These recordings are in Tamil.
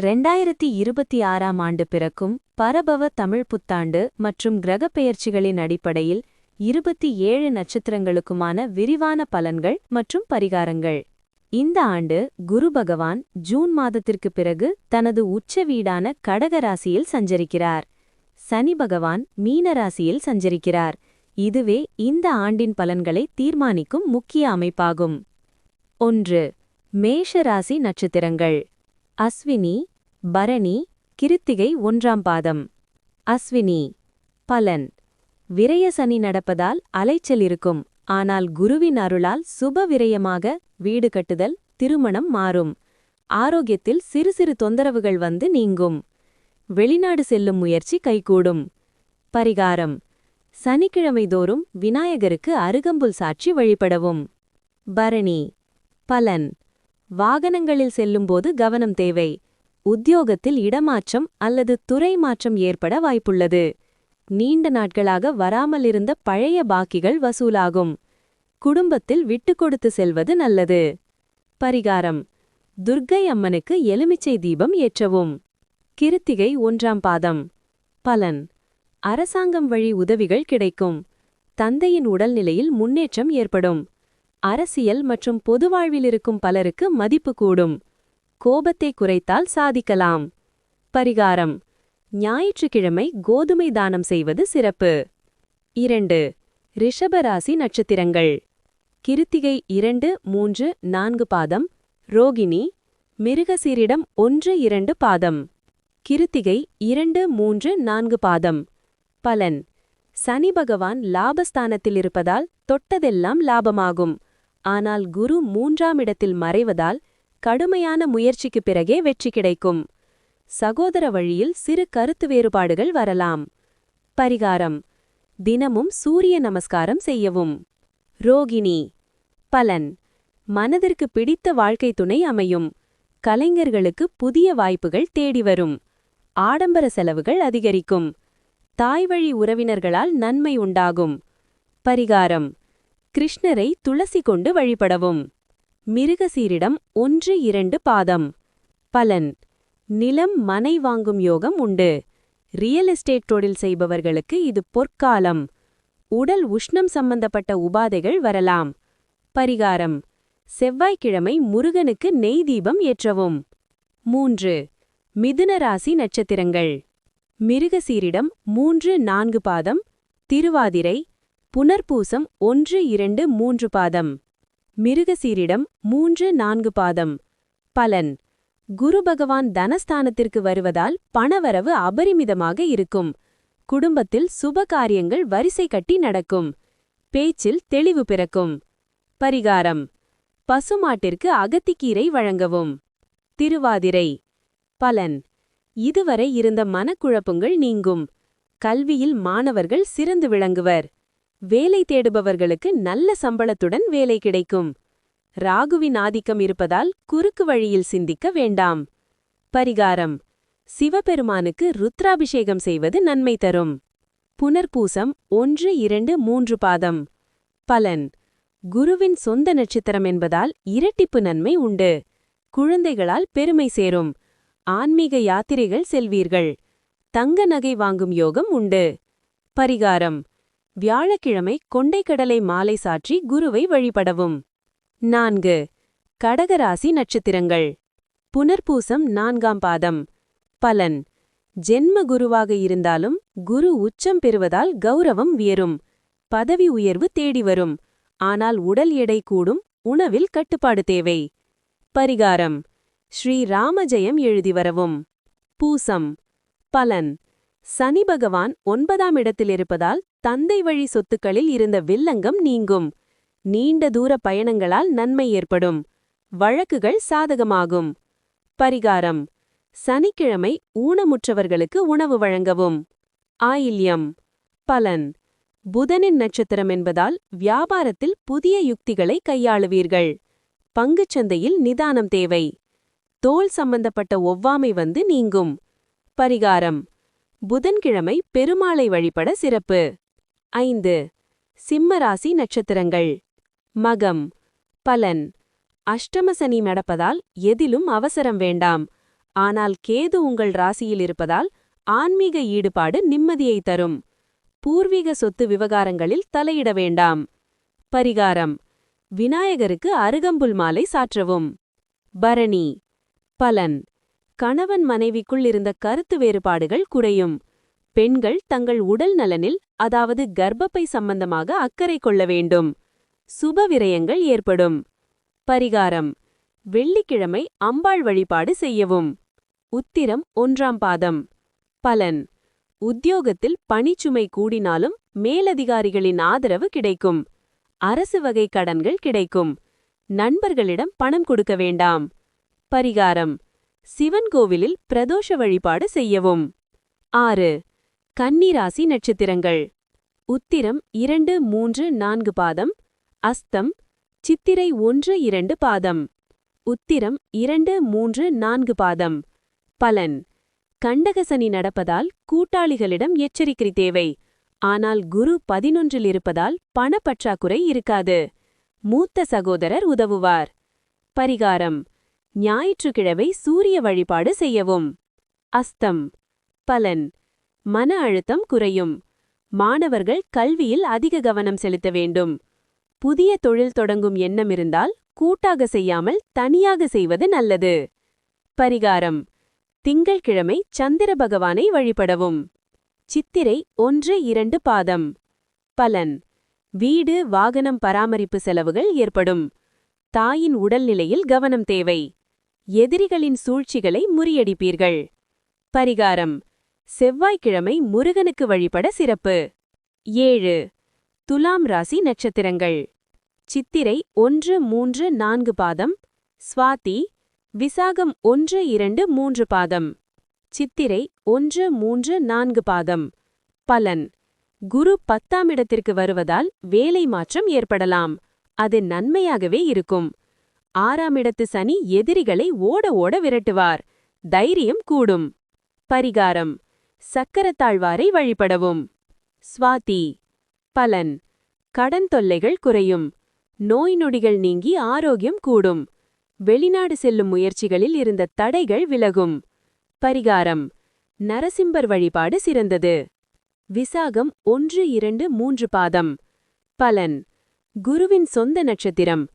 2026ஆம் ஆண்டு பிறக்கும் பரபவ தமிழ் புத்தாண்டு மற்றும் கிரகப்பெயர்ச்சிகளின் அடிப்படையில் 27 நட்சத்திரங்களுக்குமான விரிவான பலன்கள் மற்றும் பரிகாரங்கள். இந்த ஆண்டு குரு பகவான் ஜூன் மாதத்திற்கு பிறகு தனது உச்ச வீடான கடக ராசியில் சஞ்சரிக்கிறார். சனி பகவான் மீன ராசியில் சஞ்சரிக்கிறார். இதுவே இந்த ஆண்டின் பலன்களை தீர்மானிக்கும் முக்கிய அமைப்பாகும். 1. மேஷ ராசி நட்சத்திரங்கள். அஸ்வினி, பரணி, கிருத்திகை 1ஆம் பாதம். அஸ்வினி. பலன்: விரய சனி நடப்பதால் அலைச்சல் இருக்கும். ஆனால் குருவின் அருளால் சுப விரயமாக வீடு கட்டுதல், திருமணம் மாறும். ஆரோக்கியத்தில் சிறு சிறு தொந்தரவுகள் வந்து நீங்கும். வெளிநாடு செல்லும் முயற்சி கைகூடும். பரிகாரம்: சனிக்கிழமை தோறும் விநாயகருக்கு அருகம்புல் சாற்றி வழிபடவும். பரணி. பலன்: வாகனங்களில் செல்லும்போது கவனம் தேவை. உத்தியோகத்தில் இடமாற்றம் அல்லது துறை மாற்றம் ஏற்பட வாய்ப்புள்ளது. நீண்ட நாட்களாக வராமல் இருந்த பழைய பாக்கிகள் வசூலாகும். குடும்பத்தில் விட்டுக்கொடுத்து செல்வது நல்லது. பரிகாரம்: துர்க்கை அம்மனுக்கு எலுமிச்சை தீபம் ஏற்றவும். கிருத்திகை 1ஆம் பாதம். பலன்: அரசாங்கம் வழி உதவிகள் கிடைக்கும். தந்தையின் உடல்நிலையில் முன்னேற்றம் ஏற்படும். அரசியல் மற்றும் பொதுவாழ்வில் இருக்கும் பலருக்கு மதிப்பு கூடும். கோபத்தை குறைத்தால் சாதிக்கலாம். பரிகாரம்: ஞாயிற்றுக்கிழமை கோதுமை தானம் செய்வது சிறப்பு. 2. ரிஷபராசி நட்சத்திரங்கள். கிருத்திகை 2, 3, 4 பாதம். ரோகிணி, மிருகசீரிடம் 1, 2 பாதம். கிருத்திகை 2, 3, 4 பாதம். பலன்: சனி பகவான் லாபஸ்தானத்தில் இருப்பதால் தொட்டதெல்லாம் லாபமாகும். ஆனால் குரு 3ஆம் இடத்தில் மறைவதால் கடுமையான முயற்சிக்குப் பிறகே வெற்றி கிடைக்கும். சகோதர வழியில் சிறு கருத்து வேறுபாடுகள் வரலாம். பரிகாரம்: தினமும் சூரிய நமஸ்காரம் செய்யவும். ரோகிணி. பலன்: மனதிற்கு பிடித்த வாழ்க்கை துணை அமையும். கலைஞர்களுக்கு புதிய வாய்ப்புகள் தேடி வரும். ஆடம்பர செலவுகள் அதிகரிக்கும். தாய்வழி உறவினர்களால் நன்மை உண்டாகும். பரிகாரம்: கிருஷ்ணரை துளசி கொண்டு வழிபடவும். மிருகசீரிடம் 1, 2 பாதம். பலன்: நிலம் மனை வாங்கும் யோகம் உண்டு. ரியல் எஸ்டேட் தொழில் செய்பவர்களுக்கு இது பொற்காலம். உடல் உஷ்ணம் சம்பந்தப்பட்ட உபாதைகள் வரலாம். பரிகாரம்: செவ்வாய்க்கிழமை முருகனுக்கு நெய் தீபம் ஏற்றவும். 3. மிதுன ராசி நட்சத்திரங்கள். மிருகசீரிடம் 3, 4 பாதம். திருவாதிரை, புனர்பூசம் 1, 2, 3 பாதம். மிருகசீரிடம் 3, 4 பாதம். பலன்: குரு பகவான் தனஸ்தானத்திற்கு வருவதால் பணவரவு அபரிமிதமாக இருக்கும். குடும்பத்தில் சுப காரியங்கள் வரிசை கட்டி நடக்கும். பேச்சில் தெளிவு பிறக்கும். பரிகாரம்: பசுமாட்டிற்கு அகத்திக்கீரை வழங்கவும். திருவாதிரை. பலன்: இதுவரை இருந்த மனக்குழப்பங்கள் நீங்கும். கல்வியில் மாணவர்கள் சிறந்து விளங்குவர். வேலை தேடுபவர்களுக்கு நல்ல சம்பளத்துடன் வேலை கிடைக்கும். ராகுவின் ஆதிக்கம் இருப்பதால் குறுக்கு வழியில் சிந்திக்க வேண்டாம். பரிகாரம்: சிவபெருமானுக்கு ருத்ராபிஷேகம் செய்வது நன்மை தரும். புனர்பூசம் 1, 2, 3 பாதம். பலன்: குருவின் சொந்த நட்சத்திரம் என்பதால் இரட்டிப்பு நன்மை உண்டு. குழந்தைகளால் பெருமை சேரும். ஆன்மீக யாத்திரைகள் செல்வீர்கள். தங்க நகை வாங்கும் யோகம் உண்டு. பரிகாரம்: வியாழக்கிழமை கொண்டைக்கடலை மாலை சாற்றி குருவை வழிபடவும். 4. கடகராசி நட்சத்திரங்கள். புனர்பூசம் 4ஆம் பாதம். பலன்: ஜென்ம குருவாக இருந்தாலும் குரு உச்சம் பெறுவதால் கௌரவம் உயரும். பதவி உயர்வு தேடி வரும். ஆனால் உடல் எடை கூடும். உணவில் கட்டுப்பாடு தேவை. பரிகாரம்: ஸ்ரீ ராமஜெயம் எழுதி வரவும். பூசம். பலன்: சனி பகவான் 9ஆம் இடத்தில் இருப்பதால் தந்தை வழி சொத்துக்களில் இருந்த வில்லங்கம் நீங்கும். நீண்ட தூர பயணங்களால் நன்மை ஏற்படும். வழக்குகள் சாதகமாகும். பரிகாரம்: சனிக்கிழமை ஊனமுற்றவர்களுக்கு உணவு வழங்கவும். ஆயில்யம். பலன்: புதனின் நட்சத்திரம் என்பதால் வியாபாரத்தில் புதிய யுக்திகளை கையாளுவீர்கள். பங்குச்சந்தையில் நிதானம் தேவை. தோல் சம்பந்தப்பட்ட ஒவ்வாமை வந்து நீங்கும். பரிகாரம்: புதன்கிழமை பெருமாளை வழிபட சிறப்பு. 5. சிம்மராசி நட்சத்திரங்கள். மகம். பலன்: அஷ்டம சனி நடப்பதால் எதிலும் அவசரம் வேண்டாம். ஆனால் கேது உங்கள் ராசியில் இருப்பதால் ஆன்மீக ஈடுபாடு நிம்மதியை தரும். பூர்வீக சொத்து விவகாரங்களில் தலையிட வேண்டாம். பரிகாரம்: விநாயகருக்கு அருகம்புல் மாலை சாற்றவும். பரணி. பலன்: கணவன் மனைவிக்குள் இருந்த கருத்து வேறுபாடுகள் குறையும். பெண்கள் தங்கள் உடல் நலனில், அதாவது கர்ப்பப்பை சம்பந்தமாக அக்கறை கொள்ள வேண்டும். சுப விரயங்கள் ஏற்படும். பரிகாரம்: வெள்ளிக்கிழமை அம்பாள் வழிபாடு செய்யவும். உத்திரம் 1ஆம் பாதம். பலன்: உத்தியோகத்தில் பணிச்சுமை கூடினாலும் மேலதிகாரிகளின் ஆதரவு கிடைக்கும். அரசு வகை கடன்கள் கிடைக்கும். நண்பர்களிடம் பணம் கொடுக்க வேண்டாம். பரிகாரம்: சிவன் கோவிலில் பிரதோஷ வழிபாடு செய்யவும். 6. கன்னிராசி நட்சத்திரங்கள். உத்திரம் 2, 3, 4 பாதம். அஸ்தம் சித்திரை 1, 2 பாதம். உத்திரம் 2, 3, 4 பாதம். பலன்: கண்டகசனி நடப்பதால் கூட்டாளிகளிடம் எச்சரிக்கை தேவை. ஆனால் குரு 11இல் இருப்பதால் பணப்பற்றாக்குறை இருக்காது. மூத்த சகோதரர் உதவுவார். பரிகாரம்: ஞாயிற்றுக்கிழமை சூரிய வழிபாடு செய்யவும். அஸ்தம். பலன்: மன அழுத்தம் குறையும். மாணவர்கள் கல்வியில் அதிக கவனம் செலுத்த வேண்டும். புதிய தொழில் தொடங்கும் எண்ணம் இருந்தால் கூட்டாக செய்யாமல் தனியாக செய்வது நல்லது. பரிகாரம்: திங்கள்கிழமை சந்திர பகவானை வழிபடவும். சித்திரை 1, 2 பாதம். பலன்: வீடு வாகனம் பராமரிப்பு செலவுகள் ஏற்படும். தாயின் உடல்நிலையில் கவனம் தேவை. எதிரிகளின் சூழ்ச்சிகளை முறியடிப்பீர்கள். பரிகாரம்: செவ்வாய்க்கிழமை முருகனுக்கு வழிபட சிறப்பு. 7. துலாம் ராசி நட்சத்திரங்கள். சித்திரை 1, 3, 4 பாதம். ஸ்வாதி விசாகம் 1, 2, 3 பாதம். சித்திரை 1, 3, 4 பாதம். பலன்: குரு 10ஆம் இடத்திற்கு வருவதால் வேலை மாற்றம் ஏற்படலாம். அது நன்மையாகவே இருக்கும். 6ஆம் இடத்து சனி எதிரிகளை ஓட ஓட விரட்டுவார். தைரியம் கூடும். பரிகாரம்: சக்கரத்தாழ்வாரை வழிபடவும். ஸ்வாதி. பலன்: கடன் தொல்லைகள் குறையும். நோய் நொடிகள் நீங்கி ஆரோக்கியம் கூடும். வெளிநாடு செல்லும் முயற்சிகளில் இருந்த தடைகள் விலகும். பரிகாரம்: நரசிம்மர் வழிபாடு சிறந்தது. விசாகம் 1, 2, 3 பாதம். பலன்: குருவின் சொந்த நட்சத்திரம்.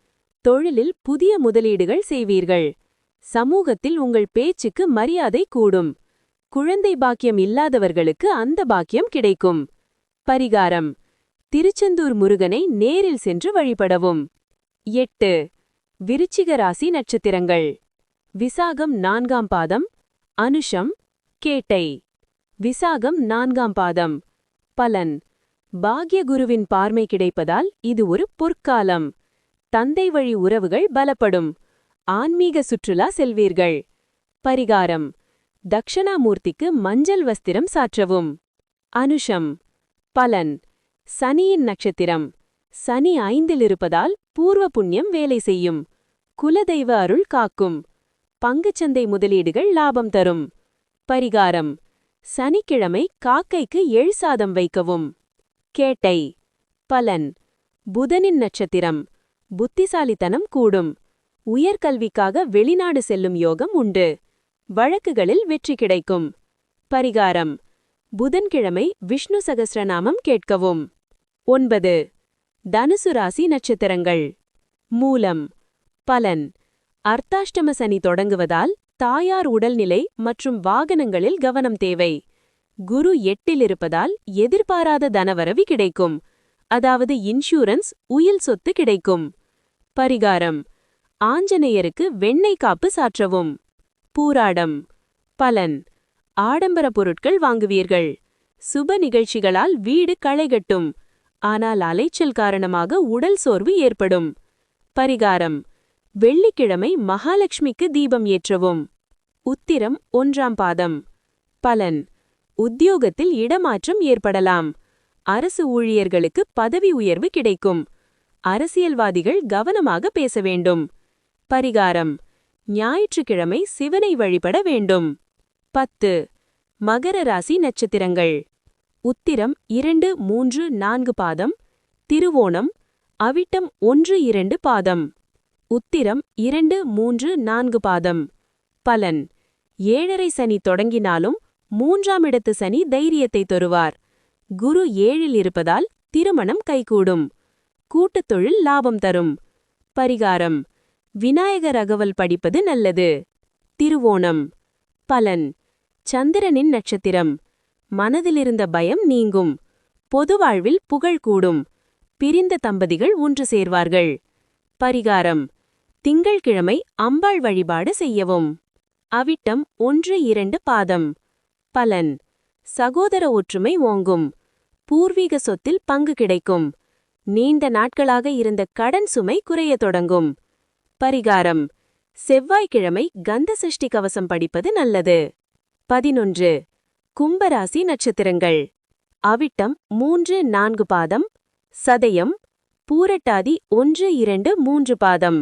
தொழிலில் புதிய முதலீடுகள் செய்வீர்கள். சமூகத்தில் உங்கள் பேச்சுக்கு மரியாதை கூடும். குழந்தை பாக்கியம் இல்லாதவர்களுக்கு அந்த பாக்கியம் கிடைக்கும். பரிகாரம்: திருச்செந்தூர் முருகனை நேரில் சென்று வழிபடவும். 8. விருச்சிக ராசி நட்சத்திரங்கள். விசாகம் 4ஆம் பாதம். அனுஷம் கேட்டை. விசாகம் 4ஆம் பாதம். பலன்: பாக்யகுருவின் பார்மை கிடைப்பதால் இது ஒரு பொற்காலம். தந்தை வழி உறவுகள் பலப்படும். ஆன்மீக சுற்றுலா செல்வீர்கள். பரிகாரம்: தக்ஷணாமூர்த்திக்கு மஞ்சள் வஸ்திரம் சாற்றவும். அனுஷம். பலன்: சனியின் நட்சத்திரம். சனி 5இல் இருப்பதால் பூர்வ புண்ணியம் வேலை செய்யும். குலதெய்வ அருள் காக்கும். பங்குச்சந்தை முதலீடுகள் லாபம் தரும். பரிகாரம்: சனிக்கிழமை காக்கைக்கு எள்சாதம் வைக்கவும். கேட்டை. பலன்: புதனின் நட்சத்திரம். புத்திசாலித்தனம் கூடும். உயர்கல்விக்காக வெளிநாடு செல்லும் யோகம் உண்டு. வழக்குகளில் வெற்றி கிடைக்கும். பரிகாரம்: புதன்கிழமை விஷ்ணு சகஸ்ரநாமம் கேட்கவும். 9. தனுசு ராசி நட்சத்திரங்கள். மூலம். பலன்: அர்த்தாஷ்டம சனி தொடங்குவதால் தாயார் உடல்நிலை மற்றும் வாகனங்களில் கவனம் தேவை. குரு 8இல் இருப்பதால் எதிர்பாராத தனவரவு கிடைக்கும். அதாவது இன்சூரன்ஸ், உயில் சொத்து கிடைக்கும். பரிகாரம்: ஆஞ்சநேயருக்கு வெண்ணெய் காப்பு சாற்றவும். பூராடம். பலன்: ஆடம்பர பொருட்கள் வாங்குவீர்கள். சுப நிகழ்ச்சிகளால் வீடு களைகட்டும். ஆனால் அலைச்சல் காரணமாக உடல் சோர்வு ஏற்படும். பரிகாரம்: வெள்ளிக்கிழமை மகாலட்சுமிக்கு தீபம் ஏற்றவும். உத்திரம் 1ஆம் பாதம். பலன்: உத்தியோகத்தில் இடமாற்றம் ஏற்படலாம். அரசு ஊழியர்களுக்கு பதவி உயர்வு கிடைக்கும். அரசியல்வாதிகள் கவனமாக பேச வேண்டும். பரிகாரம்: ஞாயிற்றுக்கிழமை சிவனை வழிபட வேண்டும். 10. மகர ராசி நட்சத்திரங்கள். உத்திரம் 2, 3, 4 பாதம். திருவோணம் அவிட்டம் 1, 2 பாதம். உத்திரம் 2, 3, 4 பாதம். பலன்: ஏழரை சனி தொடங்கினாலும் 3ஆம் இடத்து சனி தைரியத்தை தருவார். குரு 7இல் இருப்பதால் திருமணம் கைகூடும். கூட்டுத் தொழில் லாபம் தரும். பரிகாரம்: விநாயகர் அகவல் படிப்பது நல்லது. திருவோணம். பலன்: சந்திரனின் நட்சத்திரம். மனதிலிருந்த பயம் நீங்கும். பொது வாழ்வில் புகழ் கூடும். பிரிந்த தம்பதிகள் ஒன்று சேர்வார்கள். பரிகாரம்: திங்கள்கிழமை அம்பாள் வழிபாடு செய்யவும். அவிட்டம் 1-2 பாதம். பலன்: சகோதர ஒற்றுமை ஓங்கும். பூர்வீக சொத்தில் பங்கு கிடைக்கும். நீண்ட நாட்களாக இருந்த கடன் சுமை குறையத் தொடங்கும். பரிகாரம்: செவ்வாய்க்கிழமை கந்த சஷ்டி கவசம் படிப்பது நல்லது. 11. கும்பராசி நட்சத்திரங்கள். அவிட்டம் 3-4 பாதம். சதயம், பூரட்டாதி 1-2-3 பாதம்.